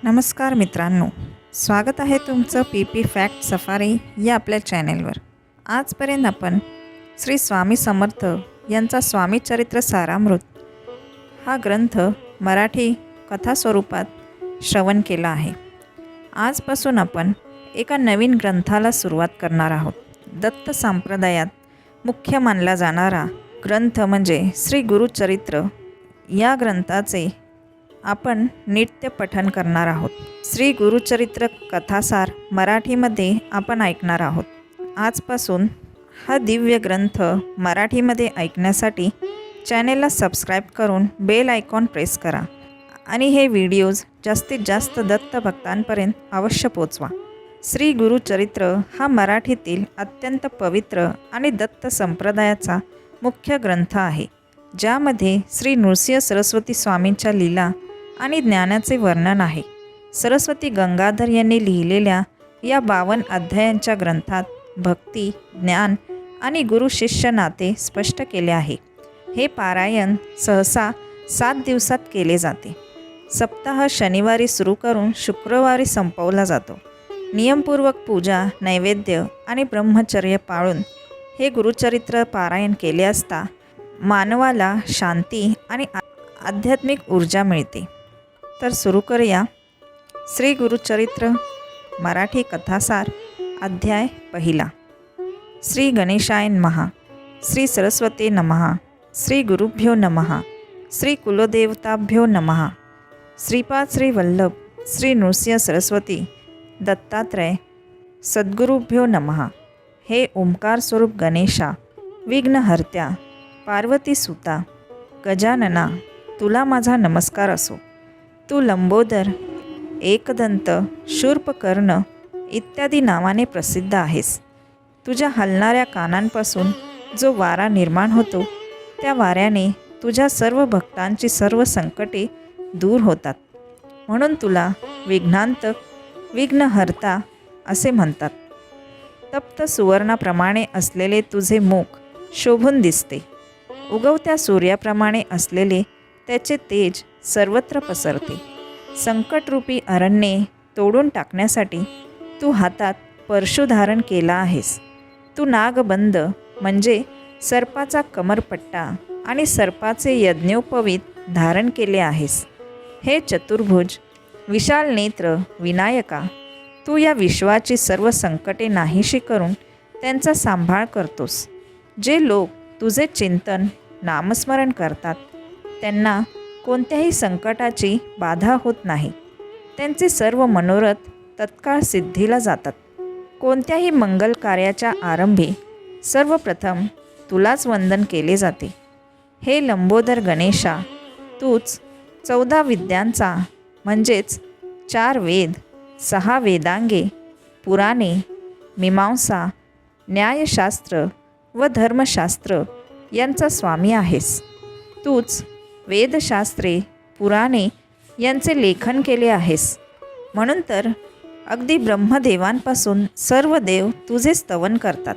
नमस्कार मित्रांनो, स्वागत आहे तुमचं पी फॅक्ट सफारी या आपल्या चॅनेलवर। आजपर्यंत आपण श्री स्वामी समर्थ यांचा स्वामी चरित्र सारामृत हा ग्रंथ मराठी कथा स्वरूपात श्रवण केला आहे। आजपासून आपण एका नवीन ग्रंथाला सुरुवात करणार आहोत। दत्त संप्रदायात मुख्य मानला जाणारा ग्रंथ म्हणजे श्री गुरुचरित्र। या ग्रंथाचे आपण नित्य पठण करणार आहोत। श्री गुरुचरित्र कथासार मराठीमध्ये आपण ऐकणार आहोत। आजपासून हा दिव्य ग्रंथ मराठीमध्ये ऐकण्यासाठी चॅनेलला सबस्क्राईब करून बेल आयकॉन प्रेस करा आणि हे व्हिडिओज जास्तीत जास्त दत्त भक्तांपर्यंत अवश्य पोचवा। श्री गुरुचरित्र हा मराठीतील अत्यंत पवित्र आणि दत्त संप्रदायाचा मुख्य ग्रंथ आहे, ज्यामध्ये श्री नृसिंह सरस्वती स्वामींच्या लीला आणि ज्ञानाचे वर्णन आहे। सरस्वती गंगाधर यांनी लिहिलेल्या या 52 अध्यायांच्या ग्रंथात भक्ती, ज्ञान आणि गुरु शिष्य नाते स्पष्ट केले आहे। हे पारायण सहसा 7 दिवसात केले जाते। सप्ताह शनिवारी सुरू करून शुक्रवारी संपवला जातो। नियमपूर्वक पूजा, नैवेद्य आणि ब्रह्मचर्य पाळून हे गुरुचरित्र पारायण केले असता मानवाला शांती आणि आध्यात्मिक ऊर्जा मिळते। तर सुरू करूया श्री गुरुचरित्र मराठी कथासार। अध्याय पहिला। श्री गणेशाय नमः, श्री सरस्वती नमः, श्री गुरुभ्यो नमः, श्री कुलदेवताभ्यो नमः, श्रीपाद श्री वल्लभ श्री नृसिंह सरस्वती दत्तात्रय सद्गुरुभ्यो नमः। हे ओंकार स्वरूप गणेशा, विघ्नहर्त्या, पार्वती सुता, गजानना, तुला माझा नमस्कार असो। तू लंबोदर, एकदंत, शूर्पकर्ण इत्यादी नावाने प्रसिद्ध आहेस। तुझ्या हलणाऱ्या कानांपासून जो वारा निर्माण होतो, त्या वाऱ्याने तुझ्या सर्व भक्तांची सर्व संकटे दूर होतात, म्हणून तुला विघ्नांतक, विघ्नहर्ता असे म्हणतात। तप्त सुवर्णाप्रमाणे असलेले तुझे मुख शोभून दिसते। उगवत्या सूर्याप्रमाणे असलेले त्याचे तेज सर्वत्र पसरते। संकटरूपी अरण्ये तोडून टाकण्यासाठी तू हातात परशु धारण केला आहेस। तू नागबंद म्हणजे सर्पाचा कमरपट्टा आणि सर्पाचे यज्ञोपवीत धारण केले आहेस। हे चतुर्भुज, विशाल नेत्र विनायका, तू या विश्वाची सर्व संकटे नाहीशी करून त्यांचा सांभाळ करतोस। जे लोक तुझे चिंतन, नामस्मरण करतात त्यांना कोणत्याही संकटाची बाधा होत नाही। त्यांचे सर्व मनोरथ तत्काळ सिद्धीला जातात। कोणत्याही मंगल कार्याच्या आरंभी सर्वप्रथम तुलाच वंदन केले जाते। हे लंबोदर गणेशा, तूच 14 विद्यांचा म्हणजेच 4 वेद, 6 वेदांगे, पुराणे, मीमांसा, न्यायशास्त्र व धर्मशास्त्र यांचा स्वामी आहेस। तूच वेदशास्त्रे, पुराणे यांचे लेखन केले आहेस, म्हणून तर अगदी ब्रह्मदेवांपासून सर्व देव तुझे स्तवन करतात।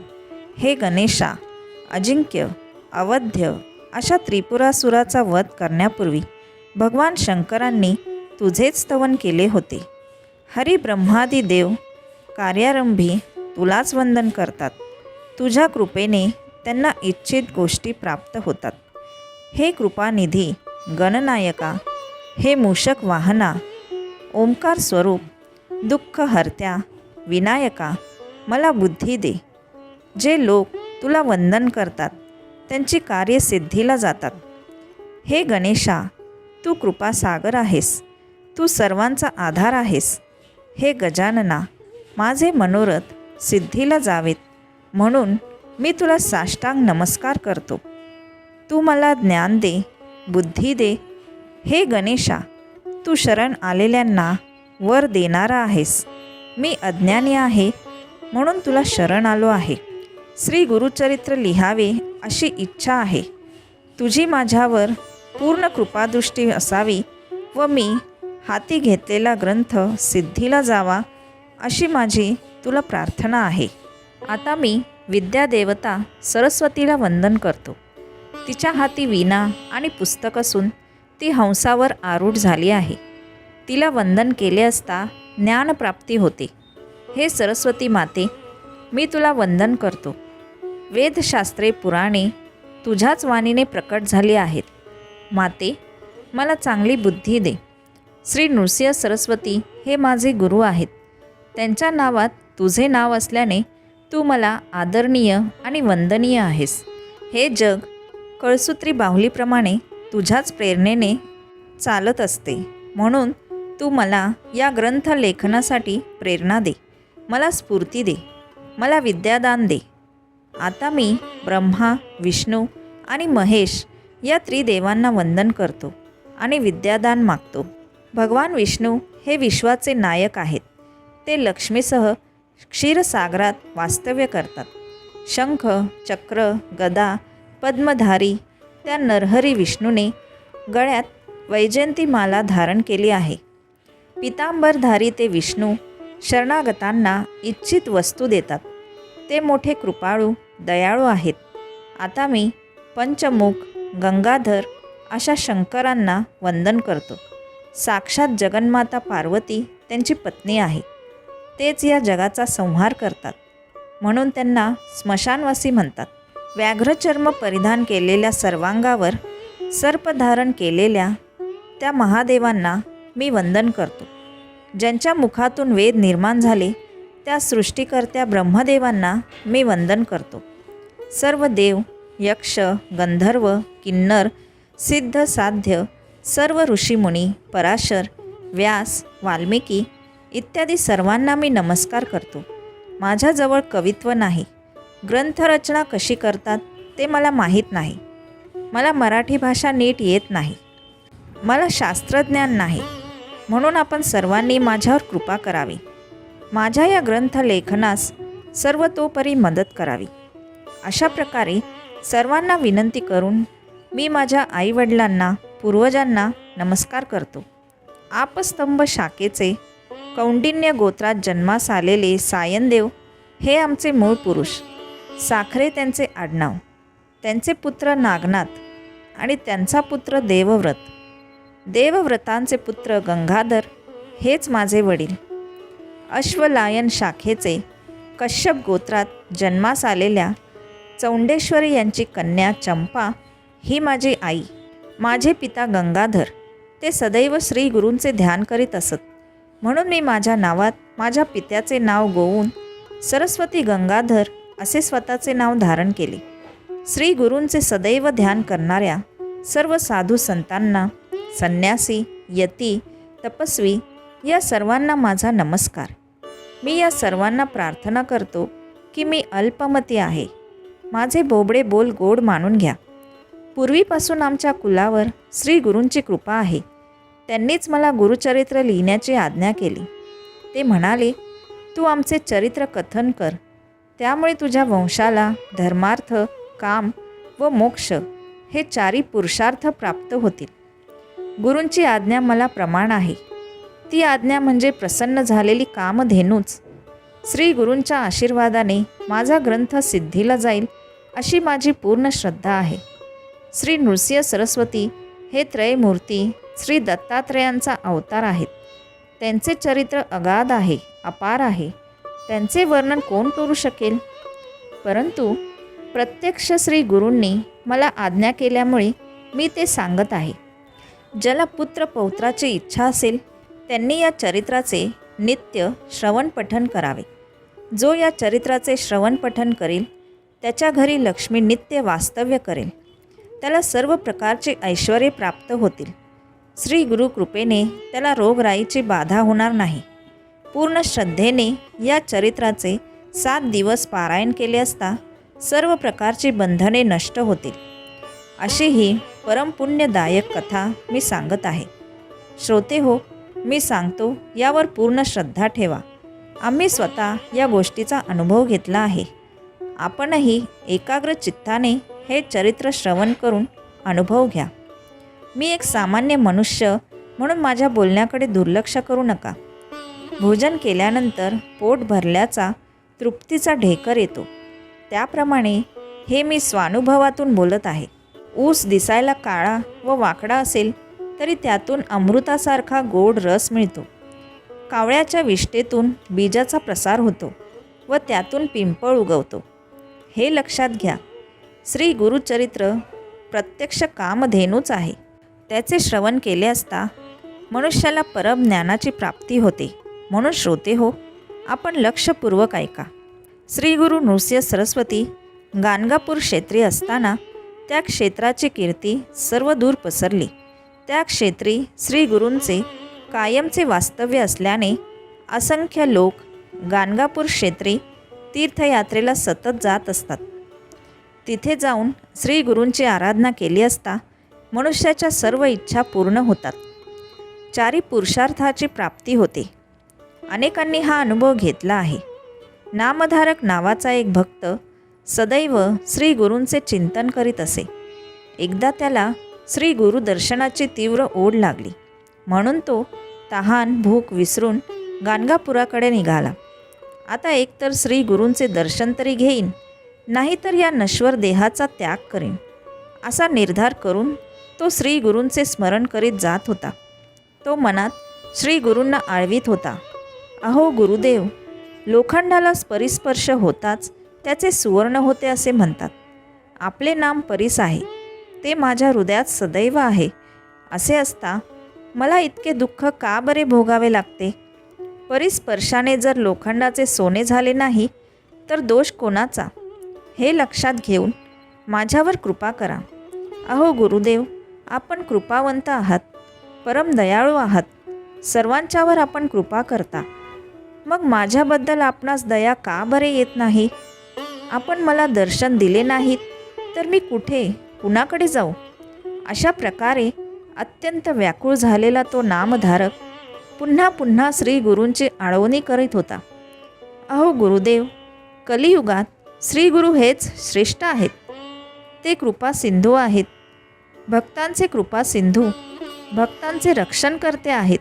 हे गणेशा, अजिंक्य, अवध्य अशा त्रिपुरासुराचा वध करण्यापूर्वी भगवान शंकरांनी तुझेच स्तवन केले होते। हरी ब्रह्मादी देव कार्यारंभी तुलाच वंदन करतात। तुझ्या कृपेने त्यांना इच्छित गोष्टी प्राप्त होतात। हे कृपानिधी, गणनायका, हे मूषक वाहना, ओंकार स्वरूप, दुःख हर्त्या, विनायका, मला बुद्धी दे। जे लोक तुला वंदन करतात त्यांची कार्य सिद्धीला जातात। हे गणेशा, तू कृपासागर आहेस, तू सर्वांचा आधार आहेस। हे गजानना, माझे मनोरथ सिद्धीला जावेत म्हणून मी तुला साष्टांग नमस्कार करतो। तू मला ज्ञान दे, बुद्धी दे। हे गणेशा, तू शरण आलेल्यांना वर देणारा आहेस। मी अज्ञानी आहे म्हणून तुला शरण आलो आहे। श्री गुरुचरित्र लिहावे अशी इच्छा आहे। तुझी माझ्यावर पूर्ण कृपादृष्टी असावी व मी हाती घेतलेला ग्रंथ सिद्धीला जावा अशी माझी तुला प्रार्थना आहे। आता मी विद्यादेवता सरस्वतीला वंदन करतो। तिच्या हाती वीणा आणि पुस्तक असून ती हंसावर आरूढ झाली आहे। तिला वंदन केले असता ज्ञानप्राप्ती होते. हे सरस्वती माते, मी तुला वंदन करतो. वेदशास्त्रे पुराणे तुझ्याच वाणीने प्रकट झाली आहेत. माते, मला चांगली बुद्धी दे. श्री नृसिंह सरस्वती हे माझे गुरु आहेत. त्यांच्या नावात तुझे नाव असल्याने तू मला आदरणीय आणि वंदनीय आहेस. हे जग कळसूत्री बाहुलीप्रमाणे तुझ्याच प्रेरणेने चालत असते. म्हणून तू मला या ग्रंथ लेखनासाठी प्रेरणा दे, मला स्फूर्ती दे, मला विद्यादान दे. आता मी ब्रह्मा, विष्णू आणि महेश या त्रिदेवांना वंदन करतो आणि विद्यादान मागतो. भगवान विष्णू हे विश्वाचे नायक आहेत. ते लक्ष्मीसह क्षीरसागरात वास्तव्य करतात. शंख, चक्र, गदा, पद्मधारी त्या नरहरी विष्णूने गळ्यात वैजयंतीमाला धारण केली आहे. पितांबरधारी ते विष्णू शरणागतांना इच्छित वस्तू देतात. ते मोठे कृपाळू, दयाळू आहेत. आता मी पंचमुख, गंगाधर अशा शंकरांना वंदन करतो. साक्षात जगन्माता पार्वती त्यांची पत्नी आहे. तेच या जगाचा संहार करतात, म्हणून त्यांना स्मशानवासी म्हणतात. व्याघ्रचर्म परिधान केलेल्या सर्वांगावर सर्प धारण केलेल्या त्या महादेवांना मी वंदन करतो. ज्यांच्या मुखातून वेद निर्माण झाले त्या सृष्टिकर्त्या ब्रह्मदेवांना मी वंदन करतो. सर्व देव, यक्ष, गंधर्व, किन्नर, सिद्ध, साध्य, सर्व ऋषीमुनी, पराशर, व्यास, वाल्मिकी इत्यादी सर्वांना मी नमस्कार करतो. माझ्याजवळ कवित्व नाही. ग्रंथरचना कशी करतात ते मला माहीत नाही. मला मराठी भाषा नीट येत नाही. मला शास्त्रज्ञान नाही. म्हणून आपण सर्वांनी माझ्यावर कृपा करावी. माझ्या या ग्रंथ लेखनास सर्वतोपरी मदत करावी. अशा प्रकारे सर्वांना विनंती करून मी माझ्या आईवडिलांना, पूर्वजांना नमस्कार करतो. आपस्तंभ शाखेचे कौंडिन्य गोत्रात जन्मास आलेले सायनदेव हे आमचे मूळ पुरुष. साखरे त्यांचे आडनाव. त्यांचे पुत्र नागनाथ आणि त्यांचा पुत्र देवव्रत. देवव्रतांचे पुत्र गंगाधर हेच माझे वडील. अश्वलायन शाखेचे कश्यप गोत्रात जन्मास आलेल्या चौंडेश्वरी यांची कन्या चंपा ही माझी आई. माझे पिता गंगाधर ते सदैव श्री गुरूंचे ध्यान करीत असत. म्हणून मी माझ्या नावात माझ्या पित्याचे नाव गोवून सरस्वती गंगाधर असे स्वतःचे नाव धारण केले. श्री गुरूंचे सदैव ध्यान करणाऱ्या सर्व साधू संतांना, संन्यासी, यती, तपस्वी या सर्वांना माझा नमस्कार. मी या सर्वांना प्रार्थना करतो की मी अल्पमती आहे. माझे बोबडे बोल गोड मानून घ्या. पूर्वीपासून आमच्या कुलावर श्री गुरूंची कृपा आहे. त्यांनीच मला गुरुचरित्र लिहिण्याची आज्ञा केली. ते म्हणाले, तू आमचे चरित्र कथन कर. त्यामुळे तुझ्या वंशाला धर्मार्थ, काम व मोक्ष हे चारी पुरुषार्थ प्राप्त होतील. गुरूंची आज्ञा मला प्रमाण आहे. ती आज्ञा म्हणजे प्रसन्न झालेली कामधेनूच. श्री गुरूंच्या आशीर्वादाने माझा ग्रंथ सिद्धीला जाईल अशी माझी पूर्ण श्रद्धा आहे. श्री नृसिंह सरस्वती हे त्रयमूर्ती श्री दत्तात्रेयांचा अवतार आहेत. त्यांचे चरित्र अगाध आहे, अपार आहे. त्यांचे वर्णन कोण करू शकेल? परंतु प्रत्यक्ष श्री गुरूंनी मला आज्ञा केल्यामुळे मी ते सांगत आहे. ज्याला पुत्र पौत्राची इच्छा असेल त्यांनी या चरित्राचे नित्य श्रवण पठण करावे. जो या चरित्राचे श्रवण पठण करेल त्याच्या घरी लक्ष्मी नित्य वास्तव्य करेल. त्याला सर्व प्रकारचे ऐश्वर्य प्राप्त होतील. श्री गुरु कृपेने त्याला रोगराईची बाधा होणार नाही. पूर्ण श्रद्धेने या चरित्राचे 7 दिवस पारायण केले असता सर्व प्रकारची बंधने नष्ट होतील. अशी ही परमपुण्यदायक कथा मी सांगत आहे. श्रोते हो, मी सांगतो यावर पूर्ण श्रद्धा ठेवा. आम्ही स्वतः या गोष्टीचा अनुभव घेतला आहे. आपणही एकाग्र चित्ताने हे चरित्र श्रवण करून अनुभव घ्या. मी एक सामान्य मनुष्य म्हणून माझ्या बोलण्याकडे दुर्लक्ष करू नका. भोजन केल्यानंतर पोट भरल्याचा तृप्तीचा ढेकर येतो, त्याप्रमाणे हे मी स्वानुभवातून बोलत आहे. ऊस दिसायला काळा व वाकडा असेल तरी त्यातून अमृतासारखा गोड रस मिळतो. कावळ्याच्या विष्ठेतून बीजाचा प्रसार होतो व त्यातून पिंपळ उगवतो. हे लक्षात घ्या. श्री गुरुचरित्र प्रत्यक्ष कामधेनूच आहे. त्याचे श्रवण केले असता मनुष्याला परमज्ञानाची प्राप्ती होते. म्हणून श्रोते हो, आपण लक्षपूर्वक ऐका. श्री गुरु नृसिंह सरस्वती गाणगापूर क्षेत्री असताना त्या क्षेत्राची कीर्ती सर्व दूर पसरली. त्या क्षेत्री श्री गुरूंचे कायमचे वास्तव्य असल्याने असंख्य लोक गाणगापूर क्षेत्री तीर्थयात्रेला सतत जात असतात. तिथे जाऊन श्री गुरूंची आराधना केली असता मनुष्याच्या सर्व इच्छा पूर्ण होतात. चारी पुरुषार्थाची प्राप्ती होते. अनेकांनी हा अनुभव घेतला आहे. नामधारक नावाचा एक भक्त सदैव श्री गुरूंचे चिंतन करीत असे. एकदा त्याला श्री गुरु दर्शनाची तीव्र ओढ लागली. म्हणून तो तहान भूक विसरून गाणगापुराकडे निघाला. आता एकतर श्री गुरूंचे दर्शन तरी घेईन, नाहीतर या नश्वर देहाचा त्याग करीन, असा निर्धार करून तो श्री गुरूंचे स्मरण करीत जात होता. तो मनात श्री गुरूंना आळवीत होता. अहो गुरुदेव, लोखंडाला परिस्पर्श होताच त्याचे सुवर्ण होते असे म्हणतात. आपले नाम परीस आहे, ते माझ्या हृदयात सदैव आहे. असे असता मला इतके दुःख का बरे भोगावे लागते? परिस्पर्शाने जर लोखंडाचे सोने झाले नाही तर दोष कोणाचा? हे लक्षात घेऊन माझ्यावर कृपा करा. अहो गुरुदेव, आपण कृपावंत आहात, परम दयाळू आहात. सर्वांच्यावर आपण कृपा करता. मग माझ्याबद्दल आपणास दया का बरे येत नाही? आपण मला दर्शन दिले नाहीत तर मी कुठे कुणाकडे जाऊ? अशा प्रकारे अत्यंत व्याकुळ झालेला तो नामधारक पुन्हा पुन्हा श्री गुरूंची आळवणी करीत होता. अहो गुरुदेव, कलियुगात श्री गुरु हेच श्रेष्ठ आहेत. ते कृपा सिंधू आहेत. भक्तांचे कृपा सिंधू, भक्तांचे रक्षण करते आहेत.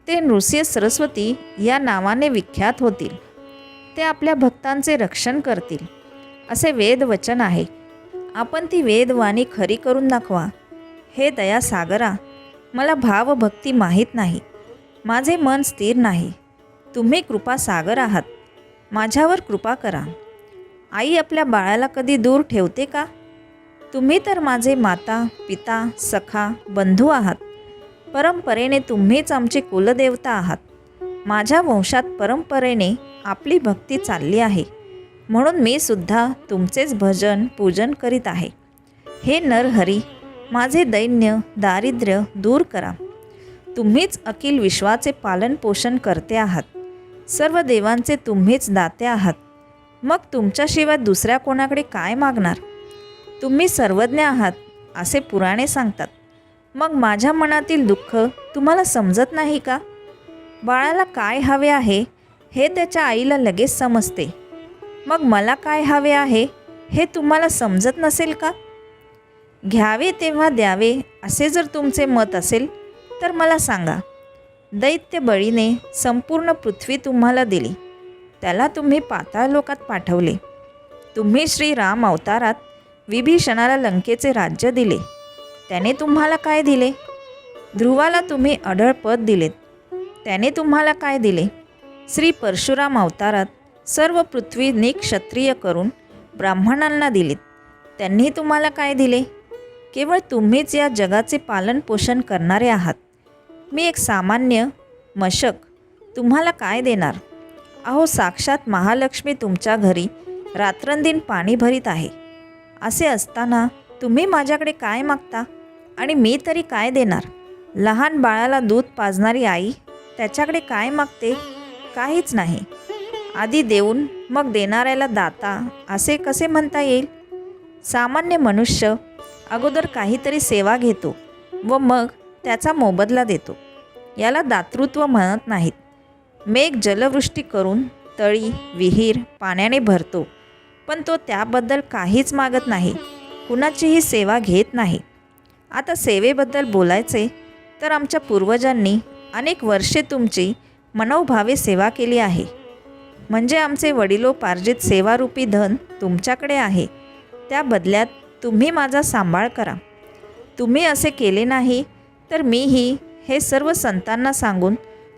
ते नृसिंह सरस्वती या नावाने विख्यात होतील. ते आपल्या भक्तांचे रक्षण करतील असे वेदवचन आहे. आपण ती वेदवाणी खरी करून दाखवा. हे दयासागरा, मला भावभक्ती माहीत नाही. माझे मन स्थिर नाही. तुम्ही कृपासागर आहात. माझ्यावर कृपा करा. आई आपल्या बाळाला कधी दूर ठेवते का? तुम्ही तर माझे माता पिता सखा बंधू आहात. परंपरेने तुम्हीच आमची कुलदेवता आहात. माझ्या वंशात परंपरेने आपली भक्ती चालली आहे. म्हणून मी सुद्धा तुमचेच भजन पूजन करीत आहे. हे नरहरी, माझे दैन्य दारिद्र्य दूर करा. तुम्हीच अखिल विश्वाचे पालन पोषण करते आहात. सर्व देवांचे तुम्हीच दाते आहात. मग तुमच्याशिवाय दुसऱ्या कोणाकडे काय मागणार? तुम्ही सर्वज्ञ आहात असे पुराणे सांगतात. मग माझ्या मनातील दुःख तुम्हाला समजत नाही का? बाळाला काय हवे आहे हे त्याच्या आईला लगेच समजते. मग मला काय हवे आहे हे तुम्हाला समजत नसेल का? घ्यावे तेव्हा द्यावे असे जर तुमचे मत असेल तर मला सांगा. दैत्य बळीने संपूर्ण पृथ्वी तुम्हाला दिली. त्याला तुम्ही पाताळ लोकात पाठवले. तुम्ही श्रीराम अवतारात विभीषणाला लंकेचे राज्य दिले. त्याने तुम्हाला काय दिले? ध्रुवाला तुम्ही अढळ पद दिलेत. त्याने तुम्हाला काय दिले? श्री परशुराम अवतारात सर्व पृथ्वी निक्षत्रिय करून ब्राह्मणांना दिलीत. त्यांनी तुम्हाला काय दिले? केवळ तुम्हीच या जगाचे पालन पोषण करणारे आहात. मी एक सामान्य मशक तुम्हाला काय देणार? अहो साक्षात महालक्ष्मी तुमच्या घरी रात्रंदिन पाणी भरीत आहे. असे असताना तुम्ही माझ्याकडे काय मागता? आणि मी तरी काय देणार? लहान बाळाला दूध पाजणारी आई त्याच्याकडे काय मागते? काहीच नाही. आधी देऊन मग देणाऱ्याला दाता असे कसे म्हणता येईल? सामान्य मनुष्य अगोदर काहीतरी सेवा घेतो व मग त्याचा मोबदला देतो. याला दातृत्व म्हणत नाहीत. मेघ जलवृष्टी करून तळी विहीर पाण्याने भरतो, पण तो त्याबद्दल काहीच मागत नाही, कुणाचीही सेवा घेत नाही. आता सेवेबद्दल बोलायचे तर आमच्या पूर्वजांनी अनेक वर्षे तुमची मनोभावे सेवा केली आहे. म्हणजे आमचे वडिलोपार्जित सेवारूपी धन तुमच्याकडे आहे. त्या बदल्यात तुम्ही माझा सांभाळ करा. तुम्ही असे केले नाही तर मीही हे सर्व संतांना सांगून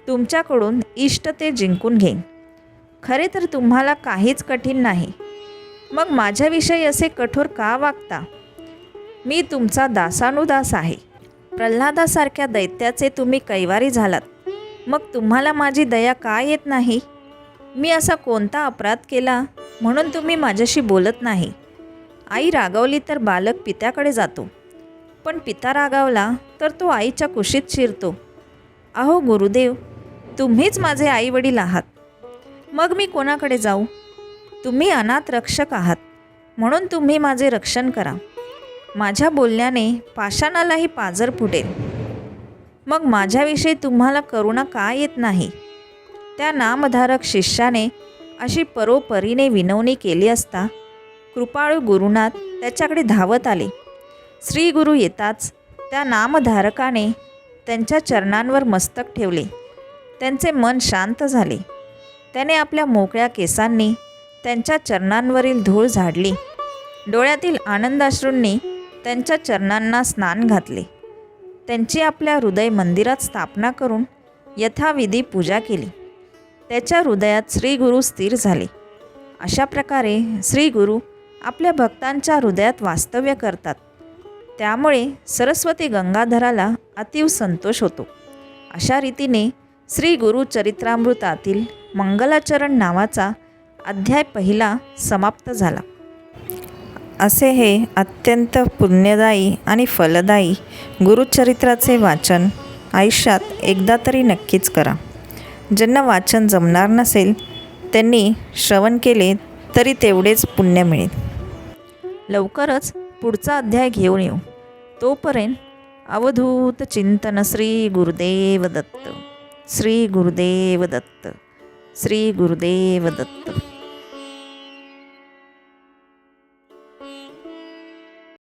तुमच्याकडून इष्टते जिंकून घेईन. खरे तर तुम्हाला काहीच कठीण नाही. मग माझ्याविषयी असे कठोर का वागता? मी तुमचा दासानुदास आहे. प्रल्हादासारख्या दैत्याचे तुम्ही कैवारी झालात. मग तुम्हाला माझी दया का येत नाही? मी असा कोणता अपराध केला म्हणून तुम्ही माझ्याशी बोलत नाही? आई रागावली तर बालक पित्याकडे जातो, पण पिता रागावला तर तो आईच्या कुशीत शिरतो. अहो गुरुदेव, तुम्हीच माझे आई वडील आहात. मग मी कोणाकडे जाऊ? तुम्ही अनाथ रक्षक आहात, म्हणून तुम्ही माझे रक्षण करा. माझ्या बोलण्याने पाषाणालाही पाझर फुटेल. मग माझ्याविषयी तुम्हाला करुणा का येत नाही? त्या नामधारक शिष्याने अशी परोपरीने विनवणी केली असता कृपाळू गुरुनाथ त्याच्याकडे धावत आले. श्री गुरु येताच त्या नामधारकाने त्यांच्या चरणांवर मस्तक ठेवले. त्यांचे मन शांत झाले. त्याने आपल्या मोकळ्या केसांनी त्यांच्या चरणांवरील धूळ झाडली. डोळ्यातील आनंदाश्रूंनी त्यांच्या चरणांना स्नान घातले. त्यांची आपल्या हृदय मंदिरात स्थापना करून यथाविधी पूजा केली. त्याच्या हृदयात श्री गुरु स्थिर झाले. अशा प्रकारे श्री गुरु आपल्या भक्तांच्या हृदयात वास्तव्य करतात. त्यामुळे सरस्वती गंगाधराला अतीव संतोष होतो. अशा रीतीने श्री गुरु चरित्रामृतातील मंगलाचरण नावाचा अध्याय पहिला समाप्त झाला. असे हे अत्यंत पुण्यदायी आणि फलदायी गुरुचरित्राचे वाचन आयुष्यात एकदा तरी नक्कीच करा. ज्यांना वाचन जमणार नसेल त्यांनी श्रवण केले तरी तेवढेच पुण्य मिळेल. लवकरच पुढचा अध्याय घेऊन येऊ. तोपर्यंत अवधूत चिंतन. श्री गुरुदेव दत्त. श्री गुरुदेव दत्त. श्री गुरुदेव दत्त.